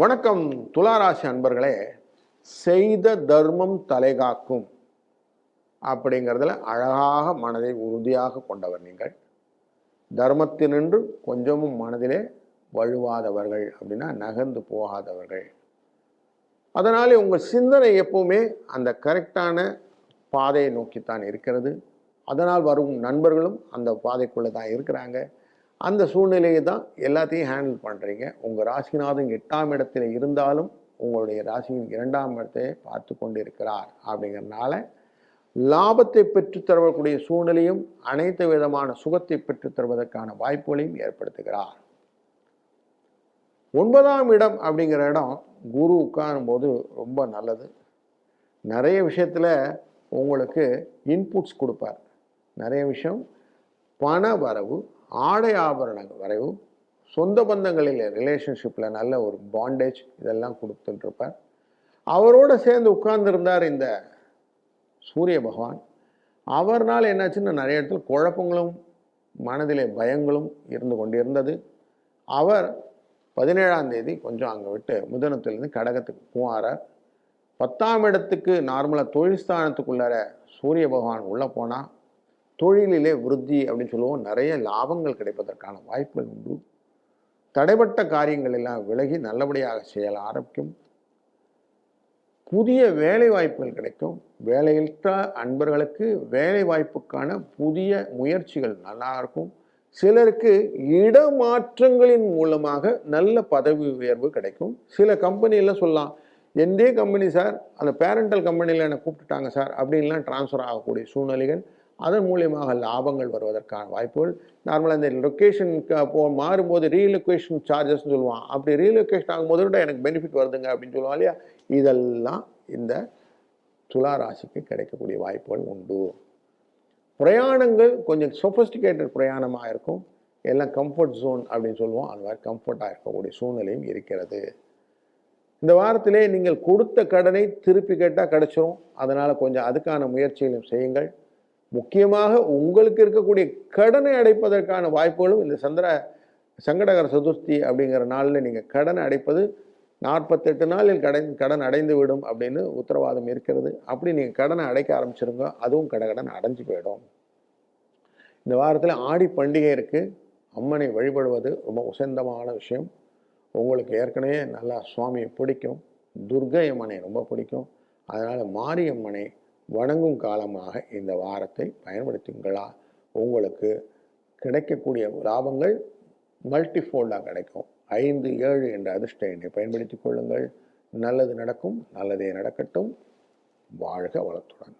வணக்கம் துளாராசி அன்பர்களே. செய்த தர்மம் தலைகாக்கும் அப்படிங்கிறதுல அழகாக மனதை உறுதியாக கொண்டவர் நீங்கள். தர்மத்தினின்று கொஞ்சமும் மனதிலே வழுவாதவர்கள், அப்படின்னா நகர்ந்து போகாதவர்கள். அதனாலே உங்கள் சிந்தனை எப்பவுமே அந்த கரெக்டான பாதையை நோக்கித்தான் இருக்கிறது. அதனால் வரும் நண்பர்களும் அந்த பாதைக்குள்ளே தான் இருக்கிறாங்க. அந்த சூழ்நிலையை தான் எல்லாத்தையும் ஹேண்டில் பண்ணுறீங்க. உங்கள் ராசிநாதன் 8ஆம் இடத்துல இருந்தாலும் உங்களுடைய ராசியின் 2ஆம் இடத்தை பார்த்து கொண்டு இருக்கிறார். அப்படிங்கிறதுனால லாபத்தை பெற்றுத்தரக்கூடிய சூழ்நிலையும் அனைத்து விதமான சுகத்தை பெற்றுத்தருவதற்கான வாய்ப்புகளையும் ஏற்படுத்துகிறார். 9ஆம் இடம் அப்படிங்கிற இடம் குரு உட்காரும்போது ரொம்ப நல்லது. நிறைய விஷயத்தில் உங்களுக்கு இன்புட்ஸ் கொடுப்பார். நிறைய விஷயம் பண வரவு, ஆடை ஆபரணங்கள் வரவு, சொந்த பந்தங்களில் ரிலேஷன்ஷிப்பில் நல்ல ஒரு பாண்டேஜ் இதெல்லாம் கொடுத்துட்டுருப்பார். அவரோடு சேர்ந்து உட்கார்ந்துருந்தார் இந்த சூரிய பகவான். அவர்னால் என்னாச்சுன்னா நிறைய இடத்துல குழப்பங்களும் மனதிலே பயங்களும் இருந்து கொண்டிருந்தது. அவர் 17ஆம் தேதி கொஞ்சம் அங்கே விட்டு மிதுனத்திலிருந்து கடகத்துக்கு போகிறார். 10ஆம் இடத்துக்கு நார்மலாக தொழில் ஸ்தானத்துக்குள்ளார சூரிய பகவான் உள்ளே போனால் தொழிலிலே விருத்தி அப்படின்னு சொல்லுவோம். நிறைய லாபங்கள் கிடைப்பதற்கான வாய்ப்புகள் உண்டு. தடைப்பட்ட காரியங்கள் எல்லாம் விலகி நல்லபடியாக செய்ய ஆரம்பிக்கும். புதிய வேலை வாய்ப்புகள் கிடைக்கும். வேலையற்ற அன்பர்களுக்கு வேலை வாய்ப்புக்கான புதிய முயற்சிகள் நல்லா இருக்கும். சிலருக்கு இடமாற்றங்களின் மூலமாக நல்ல பதவி உயர்வு கிடைக்கும். சில கம்பெனியெல்லாம் சொல்லலாம், எந்தே கம்பெனி சார், அந்த பேரண்டல் கம்பெனியில் என்னை கூப்பிட்டுட்டாங்க சார் அப்படின்லாம் டிரான்ஸ்ஃபர் ஆகக்கூடிய சூழ்நிலைகள், அதன் மூலியமாக லாபங்கள் வருவதற்கான வாய்ப்புகள். நார்மலாக இந்த லொக்கேஷனுக்கு மாறும்போது ரீலொகேஷன் சார்ஜஸ்ன்னு சொல்லுவான். அப்படி ரீலொகேஷன் ஆகும்போது கூட எனக்கு பெனிஃபிட் வருதுங்க அப்படின்னு சொல்லுவாங்க இல்லையா. இதெல்லாம் இந்த துலா ராசிக்கு கிடைக்கக்கூடிய வாய்ப்புகள் உண்டு. பிரயாணங்கள் கொஞ்சம் சொஃபஸ்டிகேட்டட் பிரயாணமாக இருக்கும். எல்லாம் கம்ஃபர்ட் ஜோன் அப்படின்னு சொல்லுவோம். அந்த மாதிரி கம்ஃபர்ட்டாக இருக்கக்கூடிய சூழ்நிலையும் இருக்கிறது. இந்த வாரத்திலே நீங்கள் கொடுத்த கடனை திருப்பி கேட்டால் கிடைச்சிரும். அதனால் கொஞ்சம் அதுக்கான முயற்சிகளையும் செய்யுங்கள். முக்கியமாக உங்களுக்கு இருக்கக்கூடிய கடனை அடைப்பதற்கான வாய்ப்புகளும் இந்த சங்கடகர சதுர்த்தி அப்படிங்கிற நாளில் நீங்கள் கடனை அடைப்பது 48 நாளில் கடன் அடைந்து விடும் அப்படின்னு உத்தரவாதம் இருக்கிறது. அப்படி நீங்கள் கடனை அடைக்க ஆரம்பிச்சிருங்க, அதுவும் கடன் அடைஞ்சு போயிடும். இந்த வாரத்தில் ஆடி பண்டிகை இருக்குது. அம்மனை வழிபடுவது ரொம்ப உசந்தமான விஷயம். உங்களுக்கு ஏற்கனவே நல்லா சுவாமியை பிடிக்கும். துர்க்கை அம்மனை ரொம்ப பிடிக்கும். அதனால் மாரியம்மனை வணங்கும் காலமாக இந்த வாரத்தை பயன்படுத்துங்களா. உங்களுக்கு கிடைக்கக்கூடிய லாபங்கள் மல்டிஃபோல்டாக கிடைக்கும். 5, 7 என்ற அதிர்ஷ்ட எண்ணை பயன்படுத்திக் கொள்ளுங்கள். நல்லது நடக்கும். நல்லதே நடக்கட்டும். வாழ்க வளத்துடன்.